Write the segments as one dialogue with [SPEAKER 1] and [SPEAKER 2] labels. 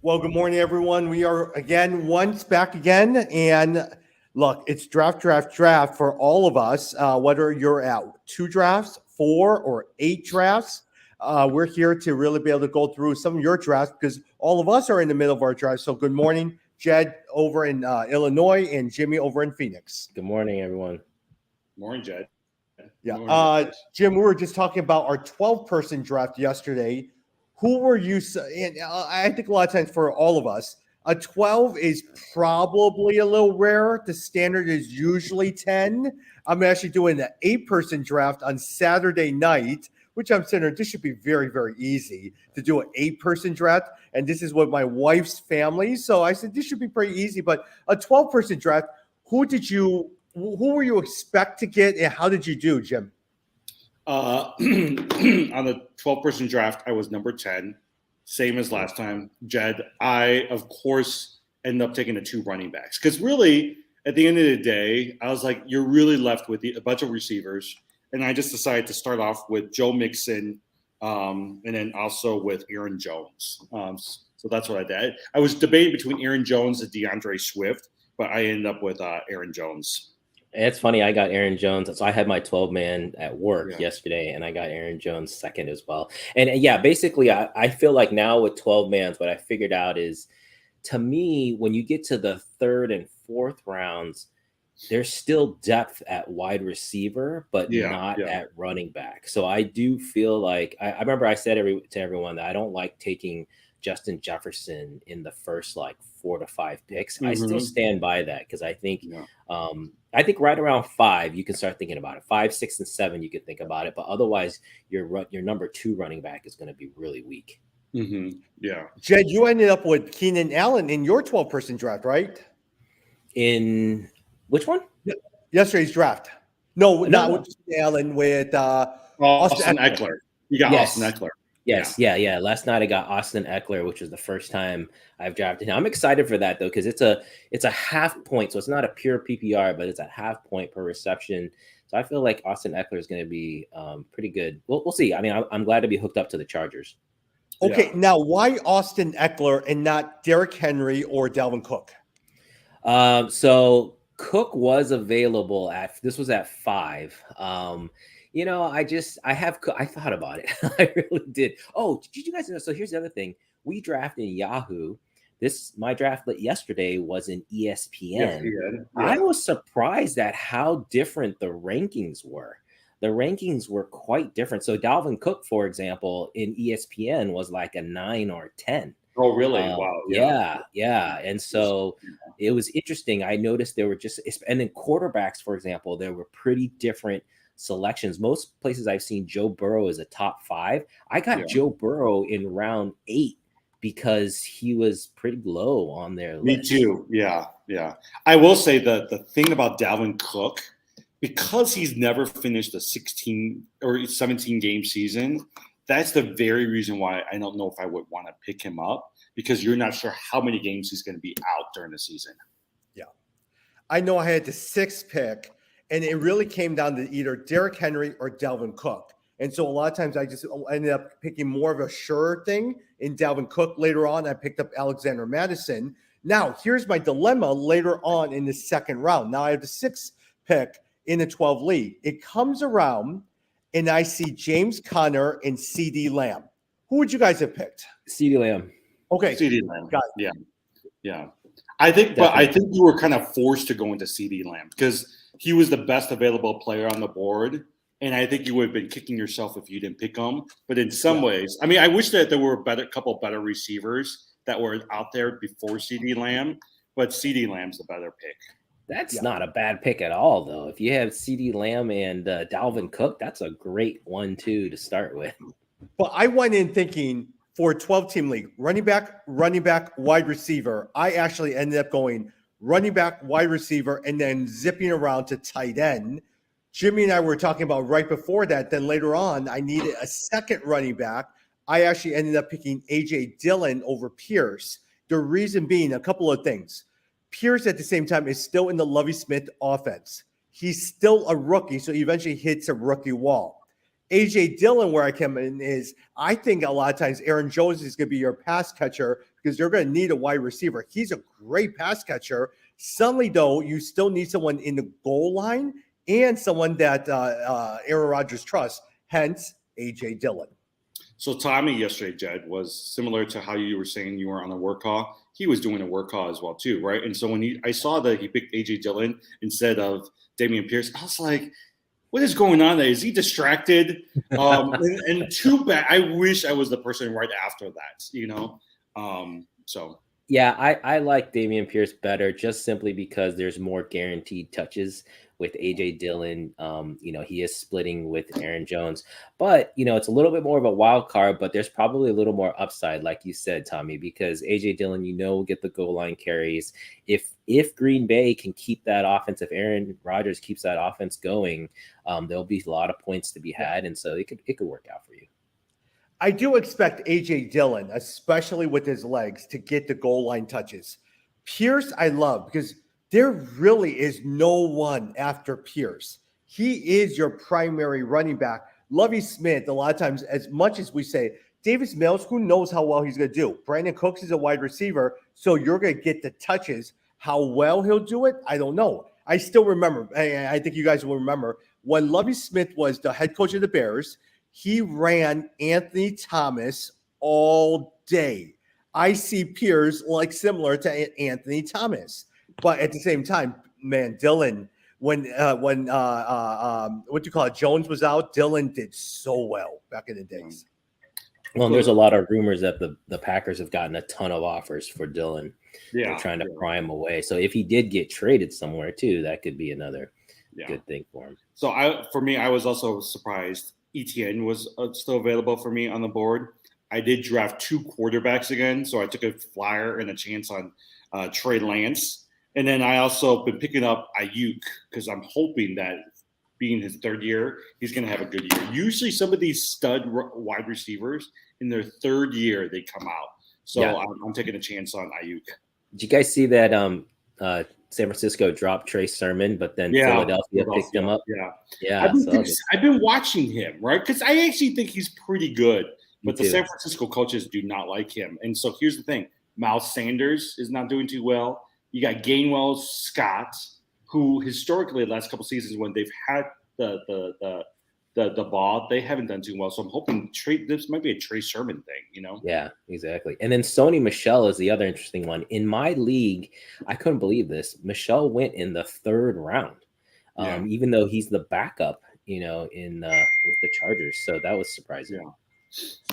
[SPEAKER 1] Well, good morning, everyone. We are again once back again, and look, it's draft for all of us. Whether you're at 2 drafts, 4 or 8 drafts, we're here to really be able to go through some of your drafts because all of us are in the middle of our draft. So, good morning, Jed over in Illinois and Jimmy over in Phoenix.
[SPEAKER 2] Good morning, everyone.
[SPEAKER 3] Morning, Jed.
[SPEAKER 1] Yeah,
[SPEAKER 3] Morning,
[SPEAKER 1] Jim, we were just talking about our 12-person draft yesterday. Who were you? And I think a lot of times for all of us, a 12 is probably a little rare. The standard is usually 10. I'm actually doing an 8-person draft on Saturday night, which I'm saying this should be very, very easy to do an 8-person draft. And this is with my wife's family. So I said this should be pretty easy. But a 12-person draft, who were you expect to get, and how did you do, Jim?
[SPEAKER 3] On the 12-person draft, I was number 10, same as last time. Jed, I, of course, ended up taking the 2 running backs. Because really, at the end of the day, I was like, you're really left with a bunch of receivers. And I just decided to start off with Joe Mixon and then also with Aaron Jones. So that's what I did. I was debating between Aaron Jones and DeAndre Swift, but I ended up with Aaron Jones.
[SPEAKER 2] It's funny, I got Aaron Jones. So I had my 12-man at work yesterday, and I got Aaron Jones second as well. And yeah, basically, I feel like now with 12-mans, what I figured out is, to me, when you get to the 3rd and 4th rounds, there's still depth at wide receiver, but not at running back. So I do feel like, I remember I said to everyone that I don't like taking Justin Jefferson in the first 4 to 5 picks. Mm-hmm. I still stand by that because I think right around 5 you can start thinking about it. 5, 6, and 7 you can think about it, but otherwise your number 2 running back is going to be really weak.
[SPEAKER 3] Mm-hmm. Yeah,
[SPEAKER 1] Jed, you ended up with Keenan Allen in your 12-person draft, right?
[SPEAKER 2] In which one?
[SPEAKER 1] Yesterday's draft. No, not with Keenan Allen, with
[SPEAKER 3] Austin Eckler. You got Austin Eckler.
[SPEAKER 2] Yes, yeah. Last night I got Austin Eckler, which was the first time I've drafted him. I'm excited for that though, because it's a half point, so it's not a pure PPR, but it's a half point per reception. So I feel like Austin Eckler is going to be pretty good. We'll see. I mean, I'm glad to be hooked up to the Chargers.
[SPEAKER 1] Okay, now why Austin Eckler and not Derrick Henry or Dalvin Cook?
[SPEAKER 2] So Cook was available this was at 5. I thought about it. I really did. Oh, did you guys know? So here's the other thing. We drafted in Yahoo. My draft yesterday was in ESPN. Yeah. I was surprised at how different the rankings were. The rankings were quite different. So Dalvin Cook, for example, in ESPN was like a 9 or 10.
[SPEAKER 3] Oh, really? Wow.
[SPEAKER 2] Yeah. And so it was interesting. I noticed there were and then quarterbacks, for example, there were pretty different selections. Most places I've seen Joe Burrow as a top 5. I got Joe Burrow in round 8 because he was pretty low on their list.
[SPEAKER 3] Me too. Yeah. I will say that the thing about Dalvin Cook, because he's never finished a 16 or 17 game season, that's the very reason why I don't know if I would want to pick him up, because you're not sure how many games he's going to be out during the season.
[SPEAKER 1] Yeah. I know I had the 6th pick, and it really came down to either Derrick Henry or Dalvin Cook. And so a lot of times I just ended up picking more of a sure thing in Dalvin Cook. Later on, I picked up Alexander Madison. Now, here's my dilemma later on in the 2nd round. Now I have the 6th pick in the 12 league. It comes around, and I see James Conner and CeeDee Lamb. Who would you guys have picked?
[SPEAKER 2] CeeDee Lamb.
[SPEAKER 1] Okay.
[SPEAKER 3] CeeDee Lamb. Got it. Yeah. I think you were kind of forced to go into CeeDee Lamb because he was the best available player on the board. And I think you would have been kicking yourself if you didn't pick him. But in some ways, I mean, I wish that there were a couple better receivers that were out there before CeeDee Lamb, but CeeDee Lamb's the better pick.
[SPEAKER 2] That's not a bad pick at all, though. If you have CeeDee Lamb and Dalvin Cook, that's a great 1-2 to start with.
[SPEAKER 1] But I went in thinking for a 12-team league, running back, wide receiver. I actually ended up going running back, wide receiver, and then zipping around to tight end. Jimmy and I were talking about right before that. Then later on, I needed a second running back. I actually ended up picking A.J. Dillon over Pierce. The reason being a couple of things. Pierce at the same time is still in the Lovie Smith offense. He's still a rookie, so he eventually hits a rookie wall. AJ Dillon, where I come in, is I think a lot of times Aaron Jones is going to be your pass catcher because they're going to need a wide receiver. He's a great pass catcher. Suddenly, though, you still need someone in the goal line and someone that Aaron Rodgers trusts, hence AJ Dillon.
[SPEAKER 3] So Tommy yesterday, Jed, was similar to how you were saying you were on a work call. He was doing a work call as well too, right? And so when I saw that he picked AJ Dillon instead of Dameon Pierce, I was like, what is going on there? Is he distracted? And too bad. I wish I was the person right after that, you know? So.
[SPEAKER 2] Yeah, I like Dameon Pierce better just simply because there's more guaranteed touches with AJ Dillon. He is splitting with Aaron Jones, but it's a little bit more of a wild card, but there's probably a little more upside, like you said, Tommy, because AJ Dillon, will get the goal line carries. If Green Bay can keep that offense, if Aaron Rodgers keeps that offense going, there'll be a lot of points to be had, and so it could work out for you.
[SPEAKER 1] I do expect AJ Dillon, especially with his legs, to get the goal line touches. Pierce, I love because there really is no one after Pierce. He is your primary running back. Lovie Smith, a lot of times, as much as we say, Davis Mills, who knows how well he's going to do? Brandon Cooks is a wide receiver, so you're going to get the touches. How well he'll do it, I don't know. I still remember, I think you guys will remember, when Lovie Smith was the head coach of the Bears, he ran Anthony Thomas all day. I see Pierce like similar to Anthony Thomas, but at the same time, man, Dillon, when what do you call it? Jones was out. Dillon did so well back in the days.
[SPEAKER 2] Well, there's a lot of rumors that the Packers have gotten a ton of offers for Dillon.
[SPEAKER 3] Yeah,
[SPEAKER 2] they're trying to pry him away. So if he did get traded somewhere too, that could be another good thing for him.
[SPEAKER 3] So I was also surprised. ETN was still available for me on the board. I did draft 2 quarterbacks again, so I took a flyer and a chance on Trey Lance. And then I also been picking up Ayuk because I'm hoping that being his 3rd year, he's going to have a good year. Usually some of these stud wide receivers, in their 3rd year, they come out. So I'm taking a chance on Ayuk.
[SPEAKER 2] Did you guys see that San Francisco dropped Trey Sermon, but then Philadelphia picked him up? Yeah.
[SPEAKER 3] I've been watching him, right? Because I actually think he's pretty good, but the San Francisco coaches do not like him. And so here's the thing. Miles Sanders is not doing too well. You got Gainwell Scott, who historically the last couple seasons when they've had the ball, they haven't done too well. So I'm hoping this might be a Trey Sermon thing,
[SPEAKER 2] Yeah, exactly. And then Sony Michel is the other interesting one. In my league, I couldn't believe this. Michel went in the 3rd round, even though he's the backup, in with the Chargers. So that was surprising.
[SPEAKER 3] Yeah.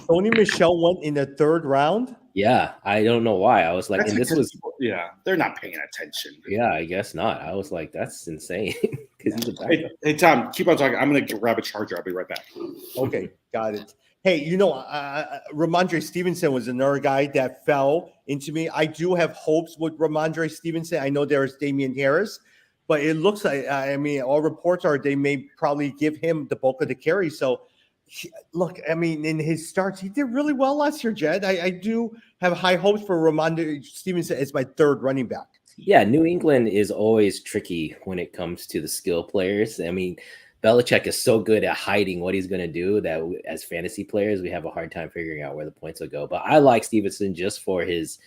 [SPEAKER 1] Sony Michel went in the 3rd round.
[SPEAKER 2] Yeah, I don't know why. I was like,
[SPEAKER 3] they're not paying attention.
[SPEAKER 2] Yeah, I guess not. I was like, that's insane. Because he's a backup.
[SPEAKER 3] Hey, Tom, keep on talking. I'm going to grab a charger. I'll be right back.
[SPEAKER 1] Okay, got it. Hey, Ramondre Stevenson was another guy that fell into me. I do have hopes with Ramondre Stevenson. I know there's Damian Harris, but it looks like, all reports are they may probably give him the bulk of the carry. So, look, in his starts, he did really well last year, Jed. I do have high hopes for Ramondre Stevenson as my 3rd running back.
[SPEAKER 2] Yeah, New England is always tricky when it comes to the skill players. Belichick is so good at hiding what he's going to do that as fantasy players, we have a hard time figuring out where the points will go. But I like Stevenson just for his,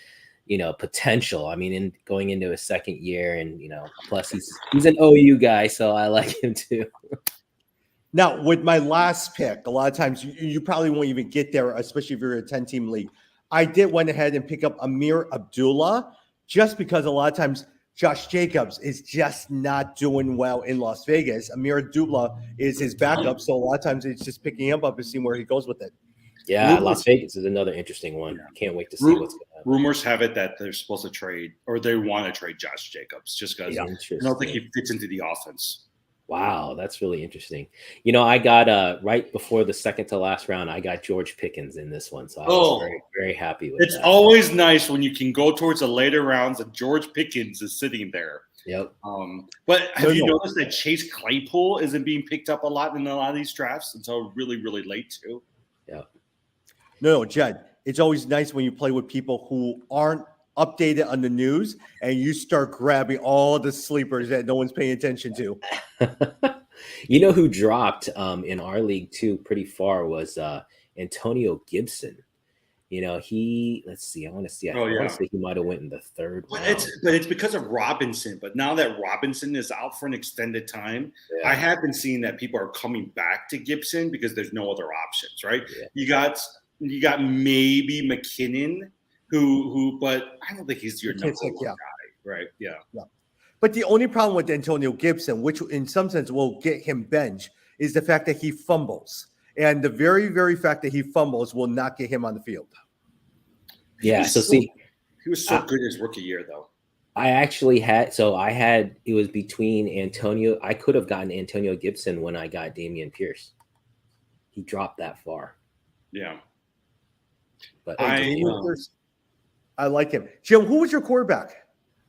[SPEAKER 2] potential. In going into his 2nd year, and plus he's an OU guy, so I like him too.
[SPEAKER 1] Now, with my last pick, a lot of times you probably won't even get there, especially if you're a 10-team league. I went ahead and pick up Amir Abdullah just because a lot of times Josh Jacobs is just not doing well in Las Vegas. Amir Abdullah is his backup, so a lot of times it's just picking him up and seeing where he goes with it.
[SPEAKER 2] Yeah, Las Vegas is another interesting one. I can't wait to see what's going to happen.
[SPEAKER 3] Rumors have it that they're supposed to trade, or they want to trade Josh Jacobs just because I don't think he fits into the offense.
[SPEAKER 2] Wow, that's really interesting. I got right before the 2nd to last round, I got George Pickens in this one. So I was very, very happy with
[SPEAKER 3] It's always nice when you can go towards the later rounds and George Pickens is sitting there.
[SPEAKER 2] Yep.
[SPEAKER 3] But have you noticed that Chase Claypool isn't being picked up a lot in a lot of these drafts until really, really late too?
[SPEAKER 2] Yeah.
[SPEAKER 1] No, Jed, it's always nice when you play with people who aren't updated on the news and you start grabbing all the sleepers that no one's paying attention to.
[SPEAKER 2] You know who dropped in our league too pretty far was Antonio Gibson. Let's see. I want to see. I
[SPEAKER 3] Oh
[SPEAKER 2] want
[SPEAKER 3] yeah.
[SPEAKER 2] to say he might have went in the third
[SPEAKER 3] But
[SPEAKER 2] round.
[SPEAKER 3] it's because of Robinson. But now that Robinson is out for an extended time,
[SPEAKER 2] Yeah.
[SPEAKER 3] I have been seeing that people are coming back to Gibson because there's no other options, right?
[SPEAKER 2] Yeah.
[SPEAKER 3] You got maybe McKinnon, who, but I don't think he's your number one guy, right? Yeah.
[SPEAKER 1] But the only problem with Antonio Gibson, which in some sense will get him bench, is the fact that he fumbles. And the very, very fact that he fumbles will not get him on the field.
[SPEAKER 2] Yeah.
[SPEAKER 3] He was so good his rookie year, though.
[SPEAKER 2] I actually it was between Antonio. I could have gotten Antonio Gibson when I got Damian Pierce. He dropped that far.
[SPEAKER 3] Yeah.
[SPEAKER 2] But
[SPEAKER 1] I like him. Jim, who was your quarterback?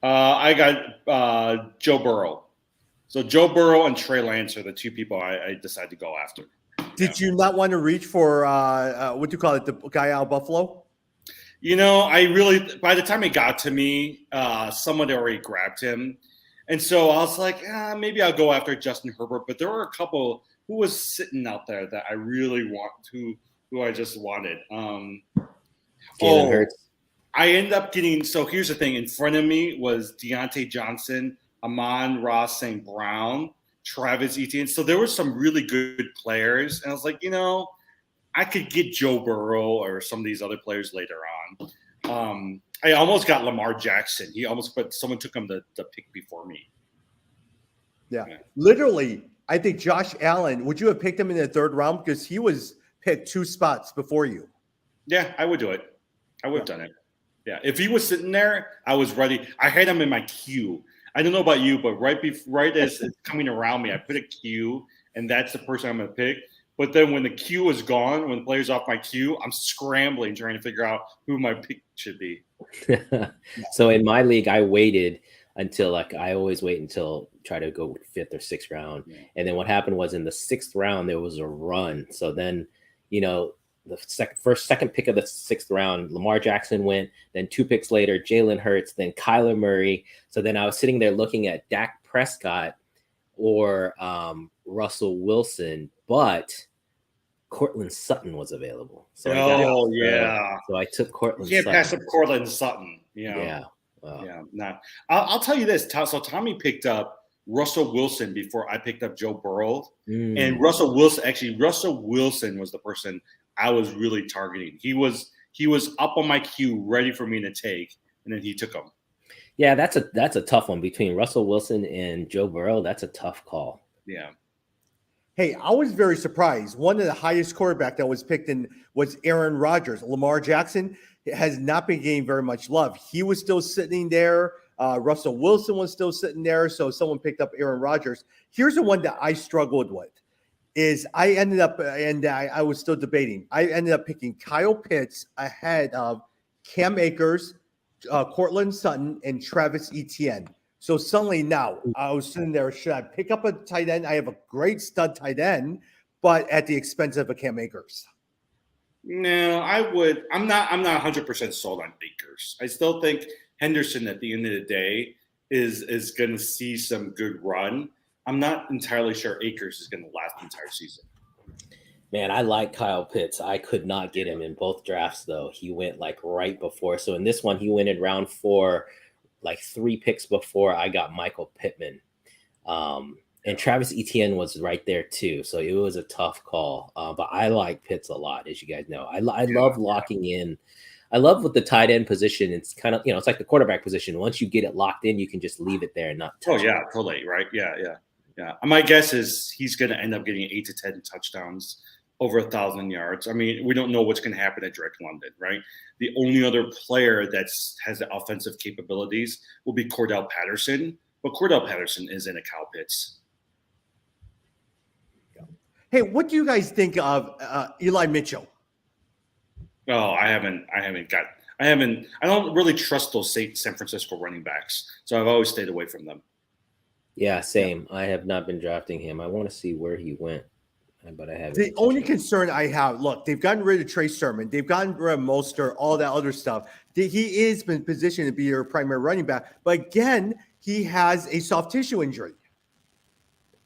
[SPEAKER 3] I got Joe Burrow. So Joe Burrow and Trey Lance are the two people I decided to go after.
[SPEAKER 1] Did you not want to reach for what do you call it, the guy out of Buffalo?
[SPEAKER 3] By the time it got to me, someone had already grabbed him. And so I was like, maybe I'll go after Justin Herbert. But there were a couple who was sitting out there that I really who I just wanted.
[SPEAKER 2] Jalen Hurts.
[SPEAKER 3] I ended up getting, so here's the thing. In front of me was Deontay Johnson, Amon-Ra St. Brown, Travis Etienne. So there were some really good players. And I was like, I could get Joe Burrow or some of these other players later on. I almost got Lamar Jackson. But someone took him the pick before me.
[SPEAKER 1] Yeah. Literally, I think Josh Allen, would you have picked him in the third round? Because he was picked 2 spots before you.
[SPEAKER 3] Yeah, I would do it. I would have done it. Yeah. If he was sitting there, I was ready. I had him in my queue. I don't know about you, but right as it's coming around me, I put a queue, and that's the person I'm going to pick. But then when the queue is gone, when the player's off my queue, I'm scrambling trying to figure out who my pick should be.
[SPEAKER 2] So in my league, I waited until I always wait until try to go 5th or 6th round. Yeah. And then what happened was in the 6th round, there was a run. So then, the second pick of the 6th round, Lamar Jackson went, then 2 picks later, Jalen Hurts, then Kyler Murray. So then I was sitting there looking at Dak Prescott or Russell Wilson, but Cortland Sutton was available. So so I took Cortland Sutton.
[SPEAKER 3] You can't pass up Cortland Sutton.
[SPEAKER 2] Yeah.
[SPEAKER 3] No. I'll tell you this. So Tommy picked up Russell Wilson before I picked up Joe Burrow. And Russell Wilson was the person I was really targeting. He was up on my queue, ready for me to take, and then he took him.
[SPEAKER 2] Yeah, that's a tough one between Russell Wilson and Joe Burrow. That's a tough call.
[SPEAKER 3] Yeah.
[SPEAKER 1] Hey, I was very surprised. One of the highest quarterback that was picked in was Aaron Rodgers. Lamar Jackson has not been getting very much love. He was still sitting there. Russell Wilson was still sitting there. So someone picked up Aaron Rodgers. Here's the one that I struggled with. I ended up, and I was still debating. I ended up picking Kyle Pitts ahead of Cam Akers, Cortland Sutton, and Travis Etienne. So suddenly now I was sitting there, should I pick up a tight end? I have a great stud tight end, but at the expense of a Cam Akers.
[SPEAKER 3] No, I would. I'm not 100% sold on Akers. I still think Henderson at the end of the day is going to see some good run. I'm not entirely sure Akers is going to last the entire season.
[SPEAKER 2] Man, I like Kyle Pitts. I could not get him in both drafts, though. He went right before. So in this one, he went in round 4, 3 picks before I got Michael Pittman. And Travis Etienne was right there, too. So it was a tough call. But I like Pitts a lot, as you guys know. I love locking in. I love with the tight end position. It's kind of, it's like the quarterback position. Once you get it locked in, you can just leave it there and not touch it.
[SPEAKER 3] Totally. Right. Yeah. My guess is he's going to end up getting 8 to 10 touchdowns, over 1,000 yards. I mean, we don't know what's going to happen at Drake London, right? The only other player that has the offensive capabilities will be Cordell Patterson, but Cordell Patterson isn't a Kyle Pitts.
[SPEAKER 1] Hey, what do you guys think of Eli Mitchell?
[SPEAKER 3] Oh, I don't really trust those San Francisco running backs, so I've always stayed away from them.
[SPEAKER 2] Yeah, same. I have not been drafting him. I want to see where he went, but I haven't.
[SPEAKER 1] The only concern I have, look, they've gotten rid of Trey Sermon. They've gotten rid of Mostert, all that other stuff. He is been positioned to be your primary running back. But again, he has a soft tissue injury.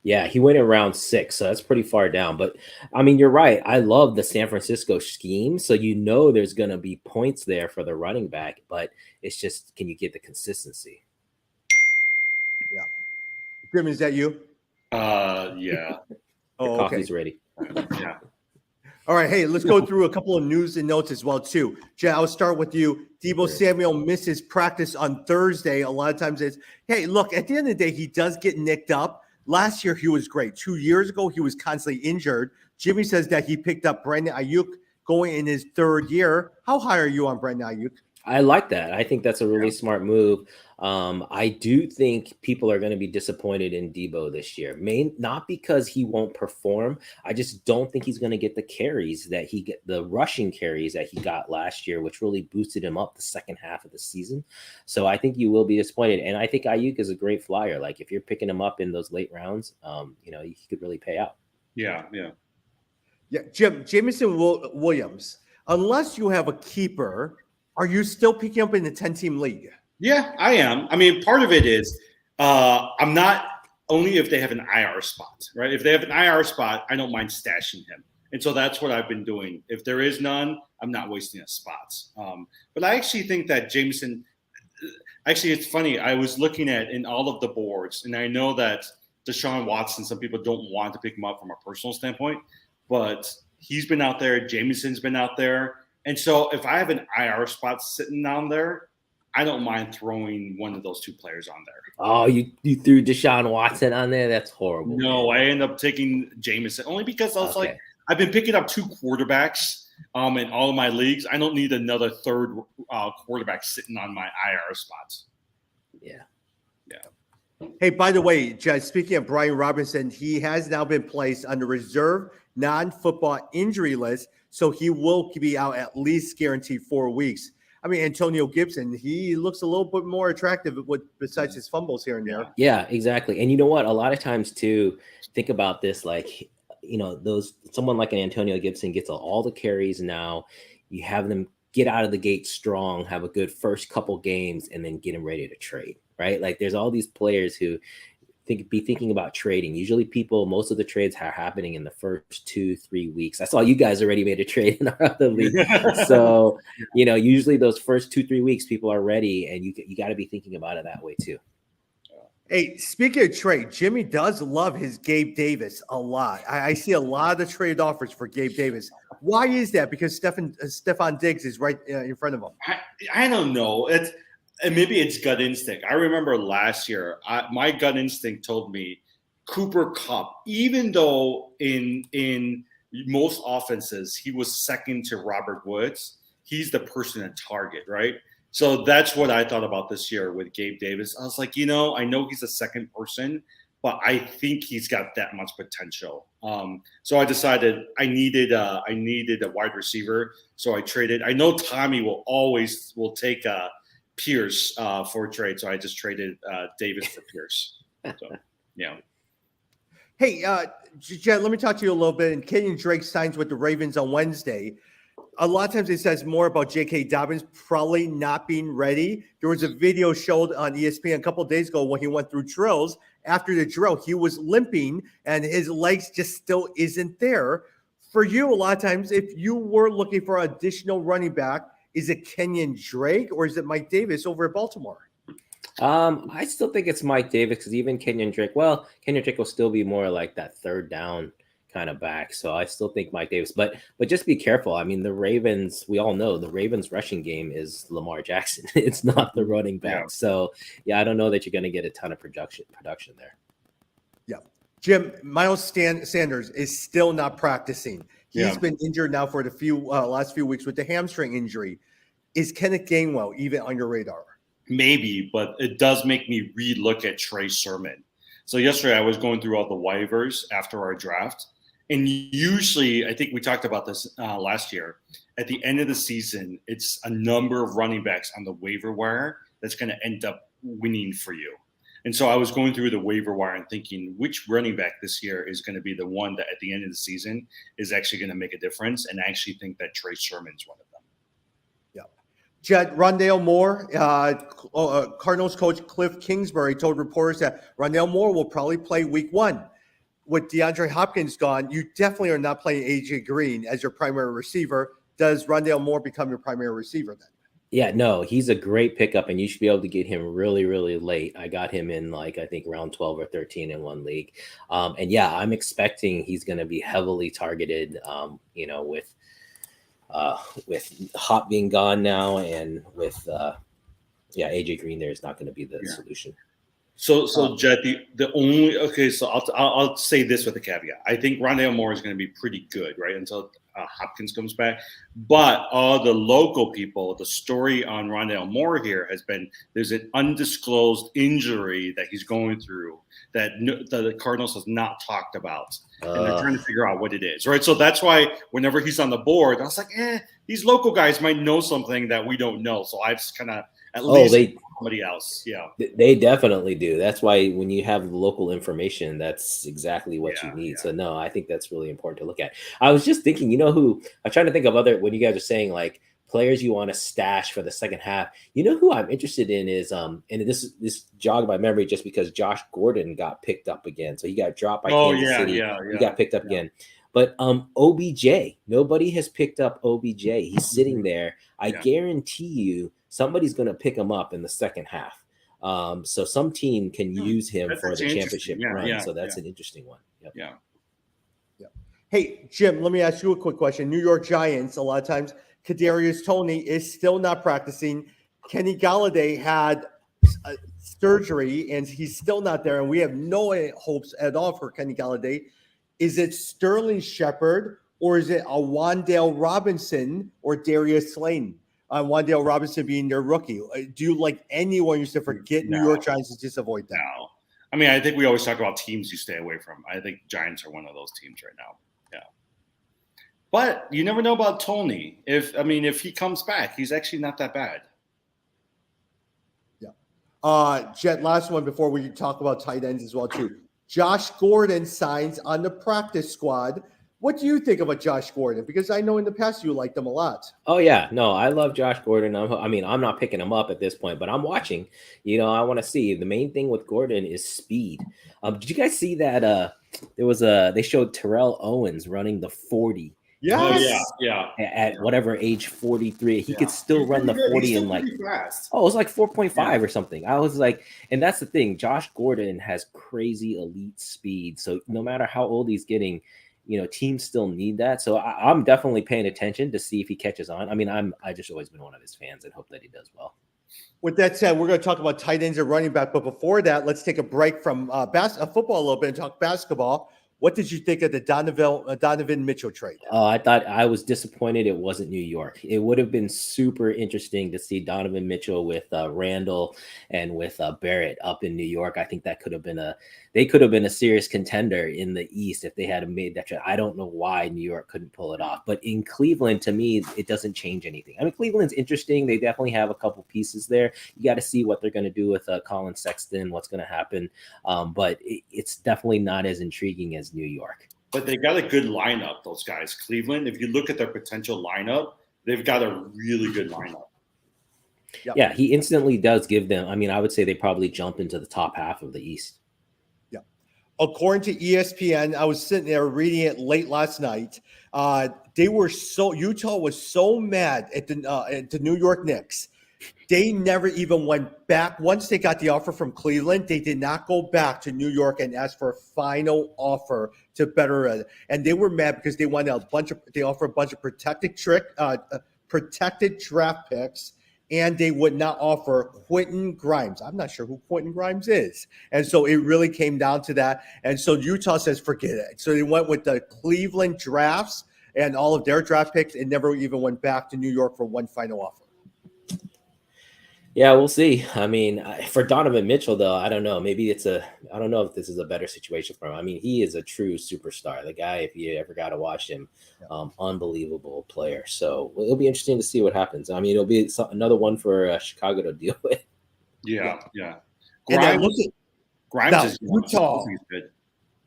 [SPEAKER 2] Yeah, he went in round 6, so that's pretty far down. But I mean, you're right. I love the San Francisco scheme, so there's going to be points there for the running back, but it's just, can you get the consistency?
[SPEAKER 1] Yeah. Grim, is that you?
[SPEAKER 3] Yeah.
[SPEAKER 2] Your
[SPEAKER 1] Oh,
[SPEAKER 2] coffee's
[SPEAKER 1] okay.
[SPEAKER 2] ready.
[SPEAKER 3] Yeah.
[SPEAKER 1] All right. Hey, let's go through a couple of news and notes as well, too. Jay, I'll start with you. Deebo Samuel misses practice on Thursday. A lot of times it's, hey, look, at the end of the day, he does get nicked up. Last year, he was great. 2 years ago, he was constantly injured. Jimmy says that he picked up Brandon Ayuk going in his 3rd year. How high are you on Brandon Ayuk?
[SPEAKER 2] I like that. I think that's a really smart move. I do think people are going to be disappointed in Debo this year. Not because he won't perform. I just don't think he's going to get the rushing carries that he got last year, which really boosted him up the second half of the season. So I think you will be disappointed. And I think Ayuk is a great flyer. Like, if you're picking him up in those late rounds, he could really pay out.
[SPEAKER 3] Yeah.
[SPEAKER 1] Yeah, Jameson Williams, unless you have a keeper, are you still picking up in the 10-team league?
[SPEAKER 3] Yeah, I am. I mean, part of it is I'm not only if they have an IR spot, right? If they have an IR spot, I don't mind stashing him. And so that's what I've been doing. If there is none, I'm not wasting a spot. But I actually think that Jameson, actually, it's funny. I was looking at in all of the boards, and I know that Deshaun Watson, some people don't want to pick him up from a personal standpoint, but he's been out there. Jameson's been out there. And so if I have an IR spot sitting down there, I don't mind throwing one of those 2 players on there.
[SPEAKER 2] Oh, you threw Deshaun Watson on there? That's horrible.
[SPEAKER 3] No,
[SPEAKER 2] man.
[SPEAKER 3] I end up taking Jameson only because I was like, I've been picking up 2 quarterbacks in all of my leagues. I don't need another 3rd quarterback sitting on my IR spots.
[SPEAKER 2] Yeah.
[SPEAKER 1] Hey, by the way, Jed, speaking of Brian Robinson, he has now been placed on the reserve non-football injury list, so he will be out at least guaranteed 4 weeks. I mean, Antonio Gibson, he looks a little bit more attractive besides his fumbles here and there.
[SPEAKER 2] Yeah, exactly. And you know what? A lot of times too, think about this, like, someone like an Antonio Gibson gets all the carries now. You have them get out of the gate strong, have a good first couple games, and then get them ready to trade, right? Like, there's all these players who be thinking about trading. Usually most of the trades are happening in the first 2-3 weeks. I saw you guys already made a trade in our other league. So, usually those first 2-3 weeks, people are ready, and you got to be thinking about it that way too.
[SPEAKER 1] Hey, speaking of trade, Jimmy does love his Gabe Davis a lot. I see a lot of the trade offers for Gabe Davis. Why is that? Because Stephon Diggs is right in front of him.
[SPEAKER 3] I don't know. And maybe it's gut instinct. I remember last year, my gut instinct told me Cooper Kupp, even though in most offenses he was second to Robert Woods, he's the person to target, right? So that's what I thought about this year with Gabe Davis. I was like, I know he's a second person, but I think he's got that much potential. So I decided I needed a wide receiver, so I traded. I know Tommy will take Pierce for a trade, so I just traded Davis for Pierce. So, yeah.
[SPEAKER 1] Hey, Jen, let me talk to you a little bit. And Kenyon Drake signs with the Ravens on Wednesday. A lot of times it says more about J.K. Dobbins probably not being ready. There was a video showed on ESPN a couple of days ago when he went through drills. After the drill, he was limping and his legs just still isn't there. For you, a lot of times, if you were looking for an additional running back, is it Kenyon Drake or is it Mike Davis over at Baltimore?
[SPEAKER 2] I still think it's Mike Davis, because even Kenyon Drake will still be more like that third down kind of back. So I still think Mike Davis, but just be careful. I mean, the Ravens, we all know the Ravens rushing game is Lamar Jackson. It's not the running back. Yeah. So I don't know that you're going to get a ton of production there. Yeah.
[SPEAKER 1] Jim, Miles Sanders is still not practicing. He's been injured now for the last few weeks with the hamstring injury. Is Kenneth Gainwell even on your radar?
[SPEAKER 3] Maybe, but it does make me relook at Trey Sermon. So yesterday I was going through all the waivers after our draft. And usually, I think we talked about this last year, at the end of the season, it's a number of running backs on the waiver wire that's going to end up winning for you. And so I was going through the waiver wire and thinking, which running back this year is going to be the one that at the end of the season is actually going to make a difference? And I actually think that Trey Sermon's one of them.
[SPEAKER 1] Yeah. Jed, Rondale Moore, Cardinals coach Cliff Kingsbury told reporters that Rondale Moore will probably play week 1. with DeAndre Hopkins gone, you definitely are not playing AJ Green as your primary receiver. Does Rondale Moore become your primary receiver then?
[SPEAKER 2] Yeah, no, he's a great pickup, and you should be able to get him really, really late. I got him in like I think round 12 or 13 in one league, and yeah, I'm expecting he's going to be heavily targeted. With Hop being gone now, and with AJ Green, there is not going to be the solution.
[SPEAKER 3] So Jed, the only so I'll say this with a caveat. I think Rondale Moore is going to be pretty good, right, until Hopkins comes back. But all the local people, the story on Rondale Moore here has been there's an undisclosed injury that he's going through that the Cardinals has not talked about, and they're trying to figure out what it is, right? So that's why whenever he's on the board, I was like, these local guys might know something that we don't know. So I've just kind of somebody else. Yeah,
[SPEAKER 2] they definitely do. That's why when you have local information, that's exactly what you need. So no, I think that's really important to look at. I was just thinking, who I'm trying to think of other when you guys are saying like players you want to stash for the second half. Who I'm interested in is and this jogged my memory just because Josh Gordon got picked up again. So he got dropped by Kansas City. He got picked up again. But OBJ, nobody has picked up OBJ. He's sitting there. I guarantee you somebody's going to pick him up in the second half. So some team can use him for the championship run. So that's an interesting one. Yep.
[SPEAKER 3] Yeah.
[SPEAKER 1] Hey, Jim, let me ask you a quick question. New York Giants, a lot of times, Kadarius Toney is still not practicing. Kenny Galladay had surgery, and he's still not there, and we have no hopes at all for Kenny Galladay. Is it Sterling Shepard, or is it a Wan'Dale Robinson or Darius Slayton? Wan'Dale Robinson being their rookie. Do you like anyone you should forget New York Giants to just avoid that?
[SPEAKER 3] No. I mean, I think we always talk about teams you stay away from. I think Giants are one of those teams right now. Yeah. But you never know about Toney. If he comes back, he's actually not that bad.
[SPEAKER 1] Yeah. Jet, last one before we talk about tight ends as well, too. Josh Gordon signs on the practice squad. What do you think about Josh Gordon? Because I know in the past you liked him a lot.
[SPEAKER 2] Oh, yeah. No, I love Josh Gordon. I'm not picking him up at this point, but I'm watching. I want to see. The main thing with Gordon is speed. Did you guys see that they showed Terrell Owens running the 40?
[SPEAKER 1] Yes.
[SPEAKER 2] At whatever age 43, he could still run the 40 in like fast. It was like 4.5 or something. I was like, and that's the thing. Josh Gordon has crazy elite speed. So no matter how old he's getting, teams still need that. So I'm definitely paying attention to see if he catches on. I just always been one of his fans and hope that he does well.
[SPEAKER 1] With that said, we're going to talk about tight ends and running back. But before that, let's take a break from football a little bit and talk basketball. What did you think of the Donovan Mitchell trade?
[SPEAKER 2] I thought I was disappointed it wasn't New York. It would have been super interesting to see Donovan Mitchell with Randall and with Barrett up in New York. I think that could have been a serious contender in the East if they had made that trade. I don't know why New York couldn't pull it off. But in Cleveland, to me, it doesn't change anything. Cleveland's interesting. They definitely have a couple pieces there. You got to see what they're going to do with Colin Sexton, what's going to happen. But it's definitely not as intriguing as New York.
[SPEAKER 3] But they got a good lineup, those guys. Cleveland, if you look at their potential lineup, they've got a really good lineup.
[SPEAKER 2] Yep. Yeah, he instantly does give them. I would say they probably jump into the top half of the East.
[SPEAKER 1] Yeah. According to ESPN, I was sitting there reading it late last night. Utah was so mad at the New York Knicks. They never even went back. Once they got the offer from Cleveland, they did not go back to New York and ask for a final offer to better it. And they were mad because they wanted they offered a bunch of protected draft picks, and they would not offer Quentin Grimes. I'm not sure who Quentin Grimes is. And so it really came down to that. And so Utah says, forget it. So they went with the Cleveland drafts and all of their draft picks and never even went back to New York for one final offer.
[SPEAKER 2] Yeah, we'll see. For Donovan Mitchell, though, I don't know. Maybe I don't know if this is a better situation for him. He is a true superstar. The guy, if you ever got to watch him, unbelievable player. So it'll be interesting to see what happens. It'll be another one for Chicago to deal with.
[SPEAKER 3] Yeah.
[SPEAKER 1] Grimes
[SPEAKER 3] is
[SPEAKER 1] Utah.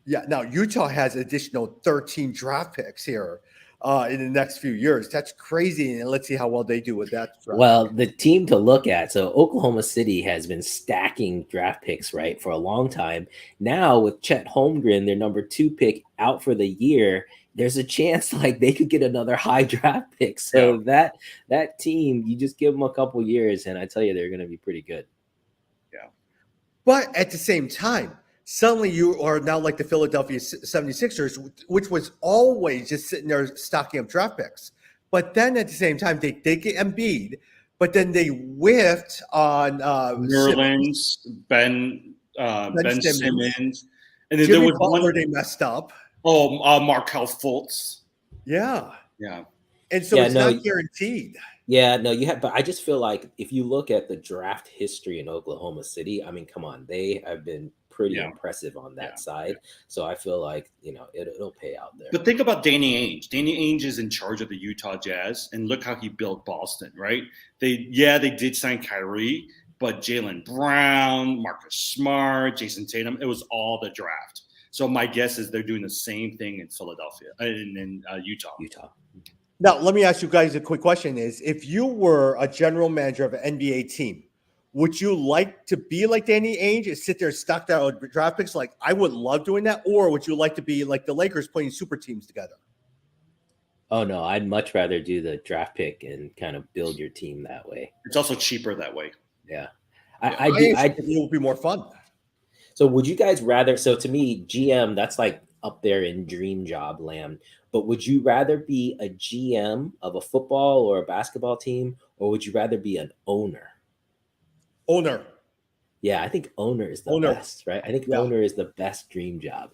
[SPEAKER 1] Yeah, now Utah has additional 13 draft picks here. in the next few years. That's crazy. And let's see how well they do with that.
[SPEAKER 2] Well, the team to look at. So Oklahoma City has been stacking draft picks, right, for a long time. Now with Chet Holmgren, their number 2 pick, out for the year, there's a chance like they could get another high draft pick. So that team, you just give them a couple years, and I tell you, they're going to be pretty good.
[SPEAKER 3] Yeah.
[SPEAKER 1] But at the same time, suddenly you are now like the Philadelphia 76ers, which was always just sitting there stocking up draft picks. But then at the same time, they did get Embiid, but then they whiffed on
[SPEAKER 3] Nerlens, Ben Simmons. And then
[SPEAKER 1] Jimmy
[SPEAKER 3] there was
[SPEAKER 1] Butler
[SPEAKER 3] one
[SPEAKER 1] they messed up.
[SPEAKER 3] Oh, Markelle Fultz.
[SPEAKER 1] Yeah.
[SPEAKER 3] Yeah.
[SPEAKER 1] And so it's not guaranteed.
[SPEAKER 2] Yeah, no, you have, but I just feel like if you look at the draft history in Oklahoma City, I mean, come on, they have been pretty impressive on that side. So I feel like, it'll pay out there.
[SPEAKER 3] But think about Danny Ainge. Danny Ainge is in charge of the Utah Jazz, and look how he built Boston, right? They did sign Kyrie, but Jaylen Brown, Marcus Smart, Jason Tatum, it was all the draft. So my guess is they're doing the same thing in Philadelphia, in Utah.
[SPEAKER 1] Now, let me ask you guys a quick question is, if you were a general manager of an NBA team, would you like to be like Danny Ainge and sit there and stock out draft picks? Like, I would love doing that. Or would you like to be like the Lakers putting super teams together?
[SPEAKER 2] Oh, no, I'd much rather do the draft pick and kind of build your team that way.
[SPEAKER 3] It's also cheaper that way.
[SPEAKER 2] Yeah.
[SPEAKER 1] I think it would be more fun.
[SPEAKER 2] So would you guys rather, so to me, GM, that's like up there in dream job land. But would you rather be a GM of a football or a basketball team, or would you rather be an owner?
[SPEAKER 1] Owner.
[SPEAKER 2] Yeah, I think owner is the best, right? I think owner is the best dream job.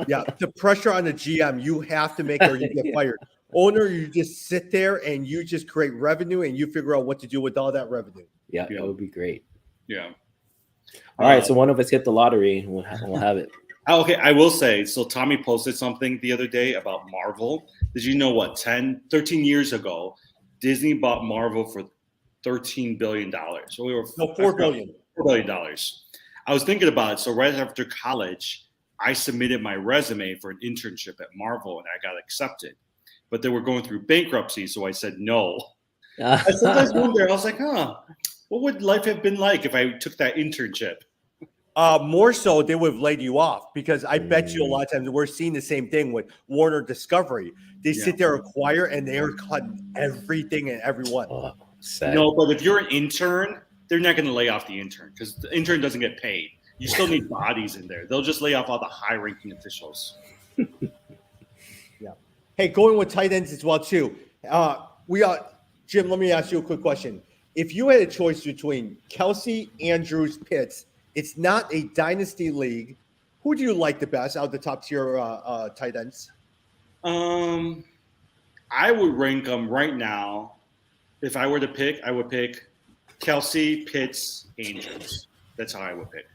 [SPEAKER 1] Yeah, the pressure on the GM, you have to make or you get fired. Owner, you just sit there and you just create revenue and you figure out what to do with all that revenue.
[SPEAKER 2] Yeah, that would be great.
[SPEAKER 3] Yeah.
[SPEAKER 2] All right, so one of us hit the lottery and we'll have it.
[SPEAKER 3] Okay, I will say, so Tommy posted something the other day about Marvel. Did you know what, 13 years ago, Disney bought Marvel for $13 billion. So we were
[SPEAKER 1] $4 billion.
[SPEAKER 3] $4 billion. I was thinking about it. So right after college, I submitted my resume for an internship at Marvel and I got accepted. But they were going through bankruptcy, so I said no. I sometimes wonder, I was like, what would life have been like if I took that internship?
[SPEAKER 1] More so, they would have laid you off because I bet you a lot of times we're seeing the same thing with Warner Discovery. They sit there, acquire, and they are cutting everything and everyone.
[SPEAKER 3] No, but if you're an intern, they're not going to lay off the intern because the intern doesn't get paid. You still need bodies in there. They'll just lay off all the high-ranking officials.
[SPEAKER 1] Yeah. Hey, going with tight ends as well too. Jim, let me ask you a quick question. If you had a choice between Kelsey, Andrews, Pitts, it's not a dynasty league. Who do you like the best out of the top tier tight ends?
[SPEAKER 3] I would rank them right now. If I were to pick, I would pick Kelsey, Pitts, Andrews. That's how I would pick.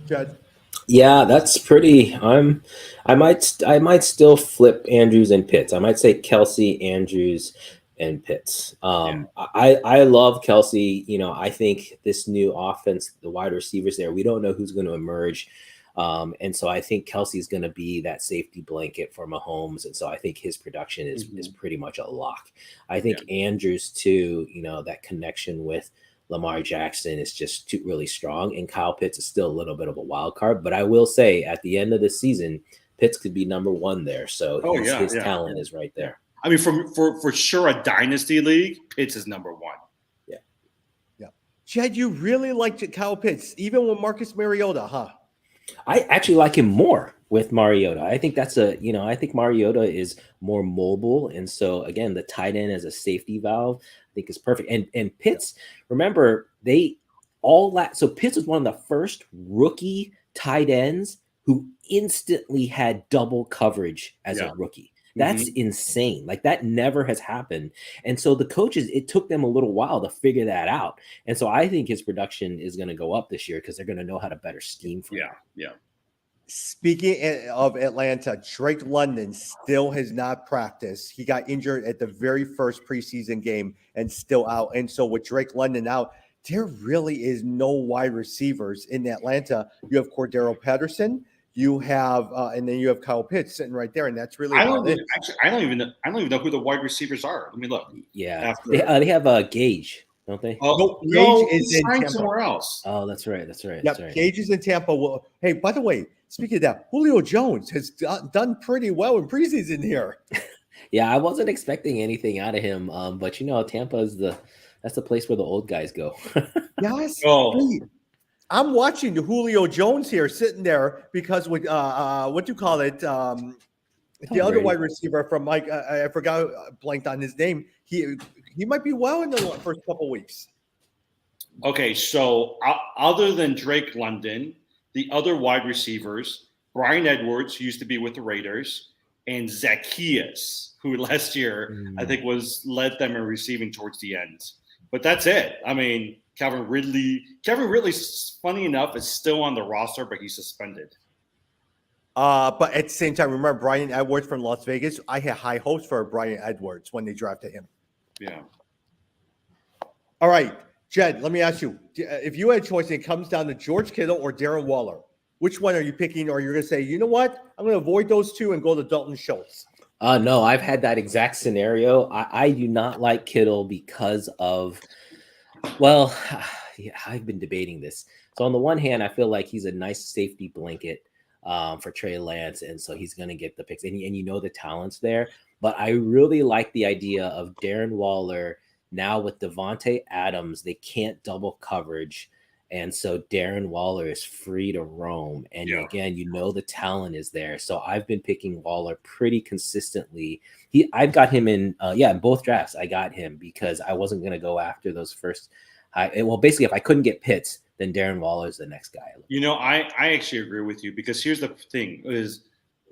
[SPEAKER 1] Jed?
[SPEAKER 2] Yeah, that's pretty. I might still flip Andrews and Pitts. I might say Kelsey, Andrews, and Pitts. I love Kelsey. I think this new offense, the wide receivers there, we don't know who's going to emerge. And so I think Kelsey's going to be that safety blanket for Mahomes. And so I think his production is pretty much a lock. I think Andrews too, that connection with Lamar Jackson is just really strong. And Kyle Pitts is still a little bit of a wild card. But I will say at the end of the season, Pitts could be number one there. So his talent is right there.
[SPEAKER 3] I mean, for sure, a dynasty league, Pitts is number one.
[SPEAKER 1] Yeah. Jed, you really liked Kyle Pitts, even with Marcus Mariota, huh?
[SPEAKER 2] I actually like him more with Mariota. I think I think Mariota is more mobile. And so again, the tight end as a safety valve, I think is perfect. And Pitts, remember, so Pitts was one of the first rookie tight ends who instantly had double coverage as a rookie. That's insane. Like that never has happened. And so the coaches, it took them a little while to figure that out. And so I think his production is going to go up this year because they're going to know how to better scheme for him.
[SPEAKER 3] Yeah.
[SPEAKER 1] Speaking of Atlanta, Drake London still has not practiced. He got injured at the very first preseason game and still out. And so with Drake London out, there really is no wide receivers in Atlanta. You have Cordero Patterson. You have, and then you have Kyle Pitts sitting right there, and that's really
[SPEAKER 3] I
[SPEAKER 1] about
[SPEAKER 3] don't
[SPEAKER 1] it.
[SPEAKER 3] actually. I don't even know who the wide receivers are. Let me look.
[SPEAKER 2] Yeah,
[SPEAKER 3] After
[SPEAKER 2] they have a Gage, don't they?
[SPEAKER 3] oh
[SPEAKER 1] Nope,
[SPEAKER 3] no,
[SPEAKER 1] Gage is
[SPEAKER 3] he's
[SPEAKER 1] in
[SPEAKER 3] signed
[SPEAKER 1] Tampa.
[SPEAKER 3] somewhere else.
[SPEAKER 2] Oh, that's right. That's right.
[SPEAKER 1] Yep,
[SPEAKER 2] That's right.
[SPEAKER 1] Gage is in Tampa. Well, hey, by the way, speaking of that, Julio Jones has done pretty well in preseason here.
[SPEAKER 2] Yeah, I wasn't expecting anything out of him, but Tampa is that's the place where the old guys go.
[SPEAKER 1] Yes.
[SPEAKER 3] Oh.
[SPEAKER 1] Hey, I'm watching the Julio Jones here sitting there because with what do you call it? The other
[SPEAKER 2] Brady.
[SPEAKER 1] wide receiver from Mike, I forgot, blanked on his name. He might be well in the first couple weeks.
[SPEAKER 3] Okay, so other than Drake London, the other wide receivers, Brian Edwards used to be with the Raiders, and Zacchaeus, who last year I think led them in receiving towards the end. But that's it. I mean, Calvin Ridley, funny enough, is still on the roster, but he's suspended.
[SPEAKER 1] But at the same time, remember Brian Edwards from Las Vegas? I had high hopes for Brian Edwards when they drafted him.
[SPEAKER 3] Yeah.
[SPEAKER 1] All right, Jed, let me ask you. If you had a choice, it comes down to George Kittle or Darren Waller. Which one are you picking? Or you're going to say, you know what? I'm going to avoid those two and go to Dalton Schultz.
[SPEAKER 2] No, I've had that exact scenario. I do not like Kittle because of, well, yeah, I've been debating this. So on the one hand, I feel like he's a nice safety blanket for Trey Lance, and so he's going to get the picks. And the talent's there. But I really like the idea of Darren Waller now with Devontae Adams. They can't double coverage. And so Darren Waller is free to roam. And again, the talent is there. So I've been picking Waller pretty consistently. I've got him in both drafts. I got him because I wasn't going to go after those first. Basically, if I couldn't get Pitts, then Darren Waller is the next guy.
[SPEAKER 3] I actually agree with you because here's the thing is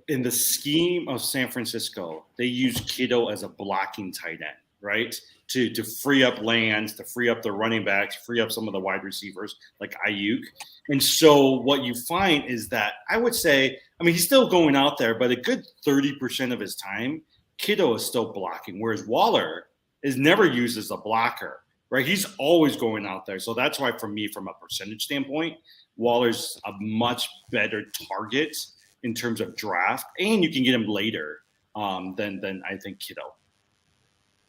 [SPEAKER 3] in the scheme of San Francisco, they use Kittle as a blocking tight end, right? To free up lanes, to free up the running backs, free up some of the wide receivers like Ayuk. And so what you find is that I would say, he's still going out there, but a good 30% of his time, Kittle is still blocking, whereas Waller is never used as a blocker, right? He's always going out there. So that's why for me, from a percentage standpoint, Waller's a much better target in terms of draft, and you can get him later than I think Kittle.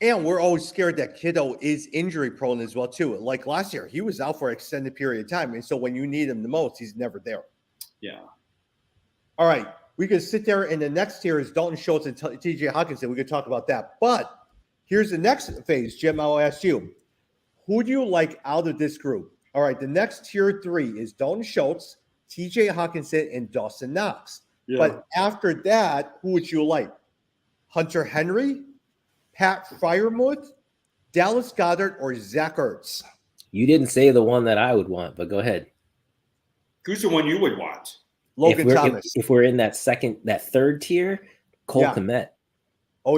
[SPEAKER 1] And we're always scared that Kittle is injury prone as well, too. Like last year, he was out for an extended period of time. And so when you need him the most, he's never there.
[SPEAKER 3] Yeah.
[SPEAKER 1] All right. We could sit there, and the next tier is Dalton Schultz and TJ Hawkinson. We could talk about that. But here's the next phase. Jim, I'll ask you. Who do you like out of this group? All right. The next tier 3 is Dalton Schultz, TJ Hawkinson, and Dawson Knox. Yeah. But after that, who would you like? Hunter Henry, Pat Freiermuth, Dallas Goedert, or Zach Ertz?
[SPEAKER 2] You didn't say the one that I would want, but go ahead.
[SPEAKER 3] Who's the one you would want?
[SPEAKER 1] Logan Thomas.
[SPEAKER 2] If we're in that third tier, Cole Kmet.
[SPEAKER 3] Oh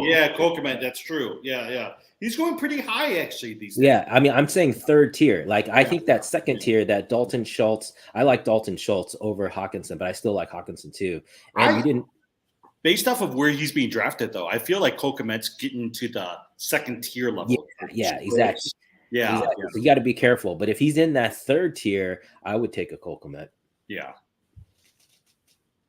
[SPEAKER 3] yeah, Cole Kmet. That's true. Yeah. He's going pretty high actually these days.
[SPEAKER 2] Yeah, I'm saying third tier. I think that second tier, that Dalton Schultz. I like Dalton Schultz over Hawkinson, but I still like Hawkinson too. And you didn't.
[SPEAKER 3] Based off of where he's being drafted, though, I feel like Cole Kmet's getting to the second tier level.
[SPEAKER 2] Yeah, exactly.
[SPEAKER 3] Yeah.
[SPEAKER 2] Exactly. So you got to be careful. But if he's in that third tier, I would take a Cole Kmet.
[SPEAKER 3] Yeah.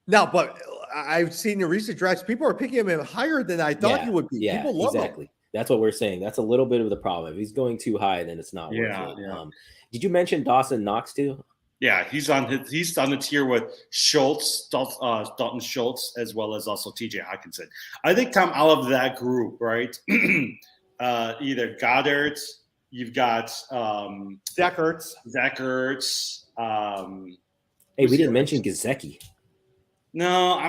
[SPEAKER 1] No, but I've seen the recent drafts. People are picking him higher than I thought he would be.
[SPEAKER 2] Yeah,
[SPEAKER 1] people love him.
[SPEAKER 2] That's what we're saying. That's a little bit of the problem. If he's going too high, then it's not worth it.
[SPEAKER 3] Yeah.
[SPEAKER 2] Did you mention Dawson Knox too?
[SPEAKER 3] Yeah, he's on the tier with Schultz, Dalton Schultz, as well as also TJ Hawkinson. I think, Tom, out of that group, right? Either Goddard, you've got
[SPEAKER 1] Zach Ertz.
[SPEAKER 2] Hey, we didn't mention Gesicki.
[SPEAKER 3] No,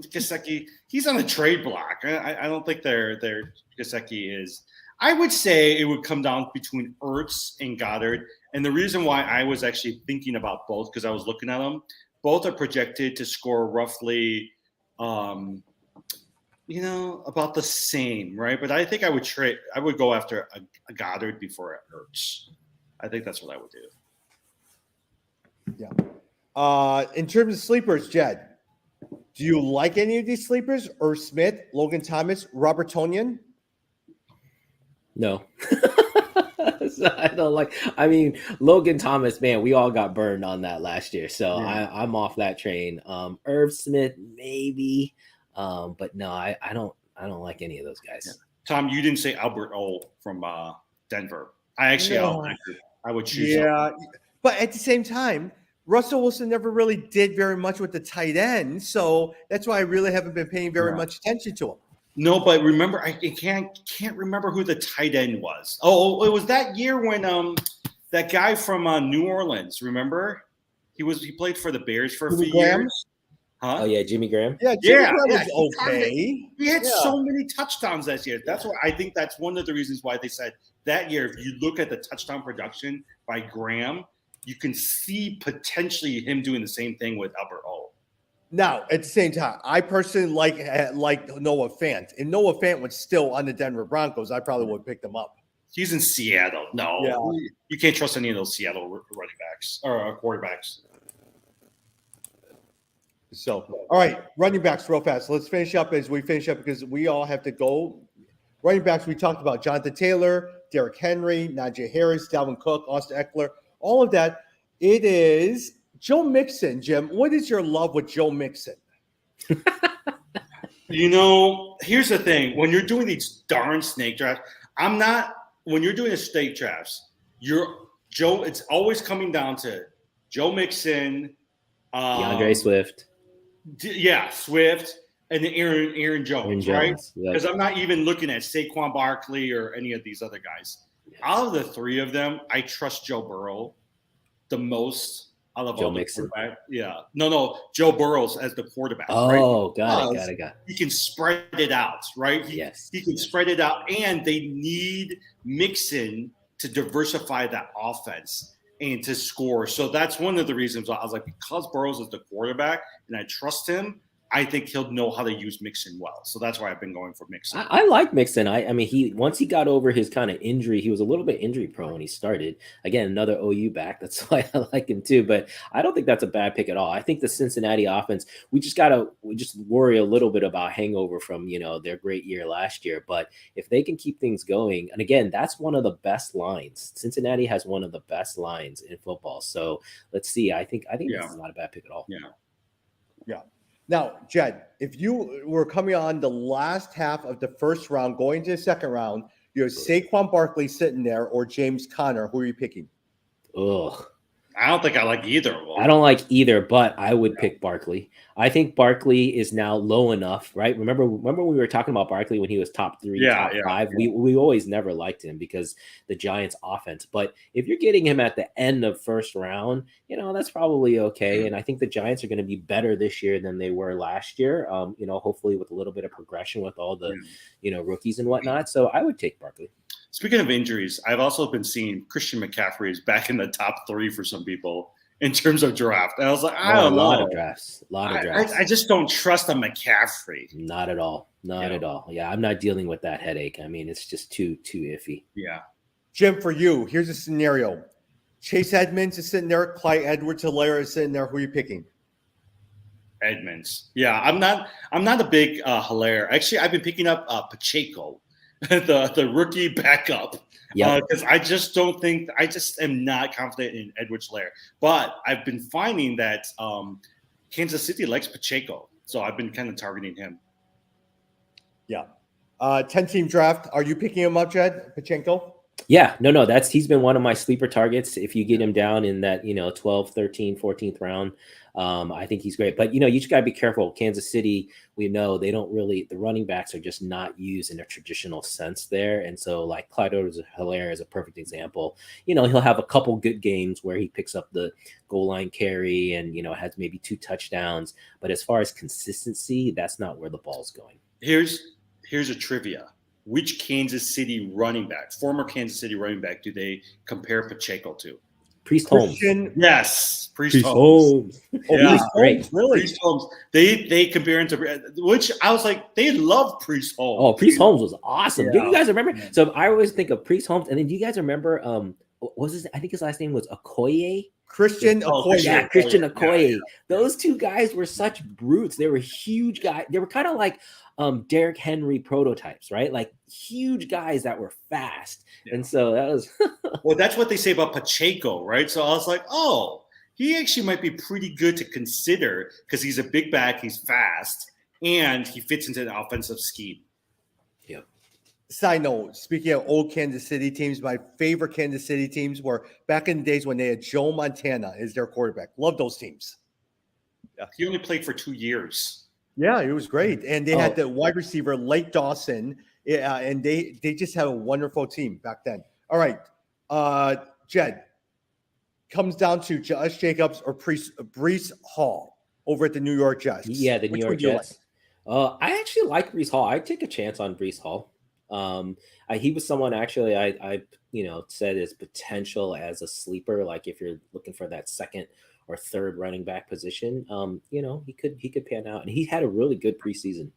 [SPEAKER 3] Gesicki. He's on a trade block. I don't think Gesicki is. I would say it would come down between Ertz and Goddard. And the reason why I was actually thinking about both, because I was looking at them, both are projected to score roughly, about the same, right? But I think I would go after a Goddard before Ertz. I think that's what I would do.
[SPEAKER 1] Yeah. In terms of sleepers, Jed, do you like any of these sleepers? Irv Smith, Logan Thomas, Robert Tonyan?
[SPEAKER 2] No. I don't like. I mean, Logan Thomas, man, we all got burned on that last year, so I'm off that train. Irv Smith, maybe, but no, I don't like any of those guys.
[SPEAKER 3] Yeah. Tom, you didn't say Albert O from Denver. I actually, I would choose.
[SPEAKER 1] Yeah, but at the same time, Russell Wilson never really did very much with the tight end, so that's why I really haven't been paying very much attention to him.
[SPEAKER 3] No, but remember, I can't remember who the tight end was. Oh, it was that year when that guy from New Orleans. Remember, he played for the Bears for a few years. Huh?
[SPEAKER 2] Oh yeah, Jimmy Graham.
[SPEAKER 1] Yeah, Jimmy Graham was okay.
[SPEAKER 3] He had so many touchdowns that year. That's why I think that's one of the reasons why they said that year. If you look at the touchdown production by Graham, you can see potentially him doing the same thing with Albert O.
[SPEAKER 1] Now, at the same time, I personally like Noah Fant. If Noah Fant was still on the Denver Broncos, I probably would pick them up.
[SPEAKER 3] He's in Seattle. No, you can't trust any of those Seattle running backs or quarterbacks.
[SPEAKER 1] So, all right, running backs real fast. Let's finish up as we finish up because we all have to go. Running backs, we talked about Jonathan Taylor, Derrick Henry, Najee Harris, Dalvin Cook, Austin Eckler, all of that. It is Joe Mixon, Jim. What is your love with Joe Mixon?
[SPEAKER 3] Here's the thing. When you're doing these darn snake drafts, when you're doing the snake drafts, it's always coming down to Joe Mixon,
[SPEAKER 2] DeAndre Swift.
[SPEAKER 3] Swift, and then Aaron Jones, right? Because
[SPEAKER 2] Yep.
[SPEAKER 3] I'm not even looking at Saquon Barkley or any of these other guys. Out of the three of them, I trust Joe Burrow the most. I love
[SPEAKER 2] Joe Mixon.
[SPEAKER 3] Yeah. No, Joe Burrows as the quarterback.
[SPEAKER 2] Oh,
[SPEAKER 3] right?
[SPEAKER 2] got it.
[SPEAKER 3] He can spread it out, right? He can spread it out, and they need Mixon to diversify that offense and to score. So that's one of the reasons I was like, because Burrows is the quarterback and I trust him, I think he'll know how to use Mixon well. So that's why I've been going for Mixon.
[SPEAKER 2] I like Mixon. I mean, once he got over his kind of injury, he was a little bit injury prone when he started. Again, another OU back. That's why I like him too. But I don't think that's a bad pick at all. I think the Cincinnati offense, we just worry a little bit about hangover from, their great year last year. But if they can keep things going, and again, that's one of the best lines. Cincinnati has one of the best lines in football. So let's see. I think this is not a bad pick at all.
[SPEAKER 1] Yeah. Now, Jed, if you were coming on the last half of the first round, going to the second round, you have Saquon Barkley sitting there or James Conner. Who are you picking?
[SPEAKER 2] Ugh.
[SPEAKER 3] I don't think I like either of them.
[SPEAKER 2] I don't like either, but I would pick Barkley. I think Barkley is now low enough, right? Remember when we were talking about Barkley when he was top 3, top 5? We always never liked him because the Giants offense. But if you're getting him at the end of first round, that's probably okay. And I think the Giants are going to be better this year than they were last year. Hopefully with a little bit of progression with all the, rookies and whatnot. So I would take Barkley.
[SPEAKER 3] Speaking of injuries, I've also been seeing Christian McCaffrey is back in the top 3 for some people in terms of draft. And I was like, I don't know.
[SPEAKER 2] A lot of drafts.
[SPEAKER 3] I just don't trust a McCaffrey.
[SPEAKER 2] Not at all. Not at all. Yeah, I'm not dealing with that headache. I mean, it's just too iffy.
[SPEAKER 3] Yeah.
[SPEAKER 1] Jim, for you, here's a scenario. Chase Edmonds is sitting there. Clyde Edwards-Helaire is sitting there. Who are you picking?
[SPEAKER 3] Edmonds. Yeah, I'm not a big Helaire. Actually, I've been picking up Pacheco. the rookie backup, because I just am not confident in Edwards-Helaire. But I've been finding that Kansas City likes Pacheco, so I've been kind of targeting him.
[SPEAKER 1] Yeah, 10-team draft. Are you picking him up, Jed Pacheco?
[SPEAKER 2] Yeah, no, he's been one of my sleeper targets. If you get him down in that 12th, 13th, 14th round, I think he's great. But you just got to be careful. Kansas City, we know they don't really, the running backs are just not used in a traditional sense there. And so like Clyde Edwards-Helaire is a perfect example. He'll have a couple good games where he picks up the goal line carry and has maybe 2 touchdowns. But as far as consistency, that's not where the ball's going.
[SPEAKER 3] Here's a trivia. Which Kansas City running back, former Kansas City running back, do they compare Pacheco to?
[SPEAKER 2] Priest Holmes.
[SPEAKER 3] Yes,
[SPEAKER 2] Priest Holmes.
[SPEAKER 3] Yeah,
[SPEAKER 2] great.
[SPEAKER 3] Really? Priest Holmes. They compare him to, which I was like, they love Priest Holmes.
[SPEAKER 2] Oh, Priest Holmes was awesome.
[SPEAKER 1] Yeah.
[SPEAKER 2] Do you guys remember? Yeah. So I always think of Priest Holmes, and then do you guys remember? I think his last name was Okoye.
[SPEAKER 1] Christian Okoye.
[SPEAKER 2] Yeah, Christian Okoye. Yeah. Those two guys were such brutes. They were huge guys. They were kind of like Derrick Henry prototypes, right? Like huge guys that were fast. Yeah. And so that was
[SPEAKER 3] Well, that's what they say about Pacheco, right? So I was like, oh, he actually might be pretty good to consider because he's a big back, he's fast, and he fits into the offensive scheme.
[SPEAKER 2] Yep.
[SPEAKER 1] Side note, speaking of old Kansas City teams, my favorite Kansas City teams were back in the days when they had Joe Montana as their quarterback. Love those teams.
[SPEAKER 3] Yeah. He only played for 2 years.
[SPEAKER 1] Yeah, it was great. And they had the wide receiver, Lake Dawson, and they just had a wonderful team back then. All right. Jed, comes down to Josh Jacobs or Breece Hall over at the New York Jets.
[SPEAKER 2] Yeah, the New York Jets. I actually like Breece Hall. I'd take a chance on Breece Hall. He was someone actually I said is potential as a sleeper. Like if you're looking for that second or third running back position, he could pan out, and he had a really good preseason.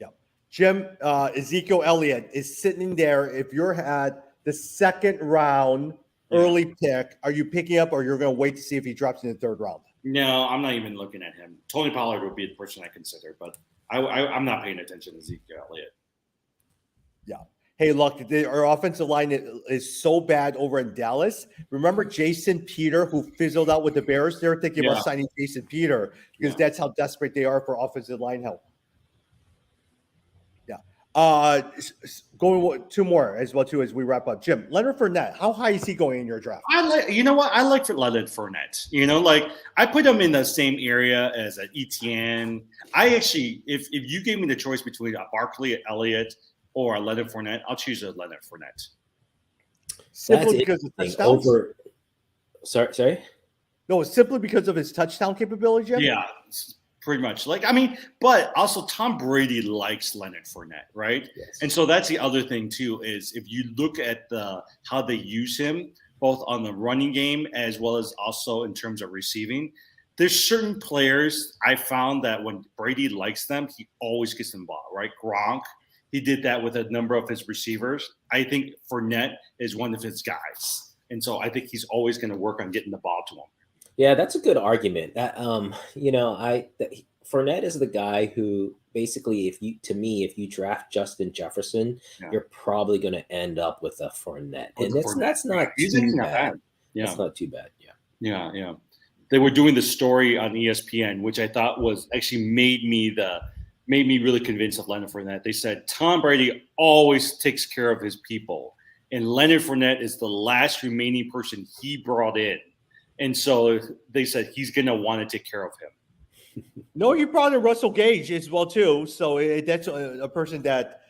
[SPEAKER 1] Yeah, Jim, Ezekiel Elliott is sitting there. If you're at the second round early pick, are you picking up, or you're going to wait to see if he drops in the third round?
[SPEAKER 3] No, I'm not even looking at him. Tony Pollard would be the person I consider, but I'm not paying attention to Ezekiel Elliott.
[SPEAKER 1] Yeah. Hey, look, our offensive line is so bad over in Dallas. Remember Jason Peter, who fizzled out with the Bears? They're thinking about signing Jason Peter because that's how desperate they are for offensive line help. Yeah. Going 2 more as well, too, as we wrap up. Jim, Leonard Fournette, how high is he going in your draft?
[SPEAKER 3] You know what? I like Leonard Fournette. I put him in the same area as an ETN. I actually, if you gave me the choice between a Barkley, Elliott, or a Leonard Fournette, I'll choose a Leonard Fournette.
[SPEAKER 1] Simply because of touchdowns?
[SPEAKER 2] Sorry?
[SPEAKER 1] No, simply because of his touchdown capability, Jim?
[SPEAKER 3] Yeah, pretty much. But also Tom Brady likes Leonard Fournette, right?
[SPEAKER 2] Yes.
[SPEAKER 3] And so that's the other thing, too, is if you look at how they use him, both on the running game as well as also in terms of receiving, there's certain players I found that when Brady likes them, he always gets them ball, right? Gronk. He did that with a number of his receivers. I think Fournette is one of his guys. And so I think he's always going to work on getting the ball to him.
[SPEAKER 2] Yeah, that's a good argument. That Fournette is the guy who basically, if you draft Justin Jefferson, you're probably going to end up with a Fournette. And that's not too bad. Yeah. That's not too bad. Yeah.
[SPEAKER 3] Yeah. They were doing the story on ESPN, which I thought was actually made me really convinced of Leonard Fournette. They said Tom Brady always takes care of his people, and Leonard Fournette is the last remaining person he brought in. And so they said he's going to want to take care of him.
[SPEAKER 1] No, you brought in Russell Gage as well, too. So that's a person that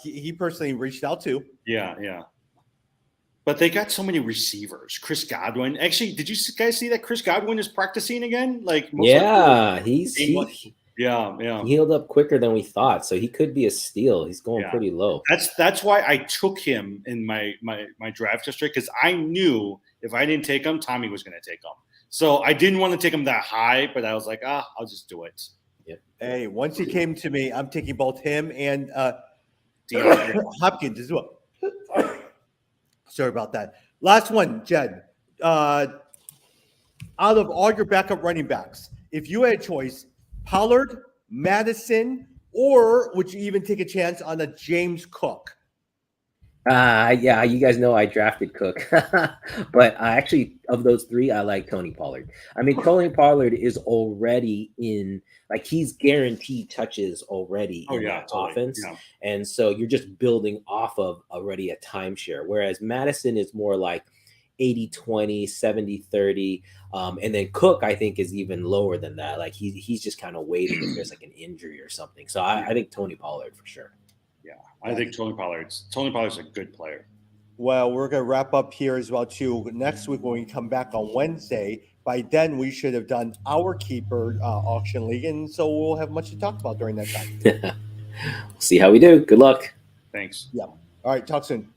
[SPEAKER 1] he personally reached out to.
[SPEAKER 3] Yeah. But they got so many receivers. Chris Godwin. Actually, did you guys see that Chris Godwin is practicing again?
[SPEAKER 2] He healed up quicker than we thought, so he could be a steal. He's going pretty low.
[SPEAKER 3] That's why I took him in my draft yesterday, because I knew if I didn't take him, Tommy was going to take him. So I didn't want to take him that high, but I was like, I'll just do it.
[SPEAKER 2] Yep.
[SPEAKER 1] Hey, once he came to me, I'm taking both him and Hopkins as well. Sorry about that. Last one, Jed. Out of all your backup running backs, if you had a choice, Pollard, Madison, or would you even take a chance on a James Cook?
[SPEAKER 2] You guys know I drafted Cook, but actually of those 3, I like Tony Pollard. I mean, Tony Pollard is already in, he's guaranteed touches already in that offense. Yeah. And so you're just building off of already a timeshare. Whereas Madison is more like 80-20, 70-30. And then Cook, I think, is even lower than that. He's just kind of waiting if there's an injury or something. So I think Tony Pollard for sure.
[SPEAKER 3] Yeah, I think Tony Pollard's a good player.
[SPEAKER 1] Well, we're going to wrap up here as well, too. Next week when we come back on Wednesday, by then we should have done our keeper auction league, and so we'll have much to talk about during that time.
[SPEAKER 2] We'll see how we do. Good luck.
[SPEAKER 3] Thanks.
[SPEAKER 1] Yeah. All right, talk soon.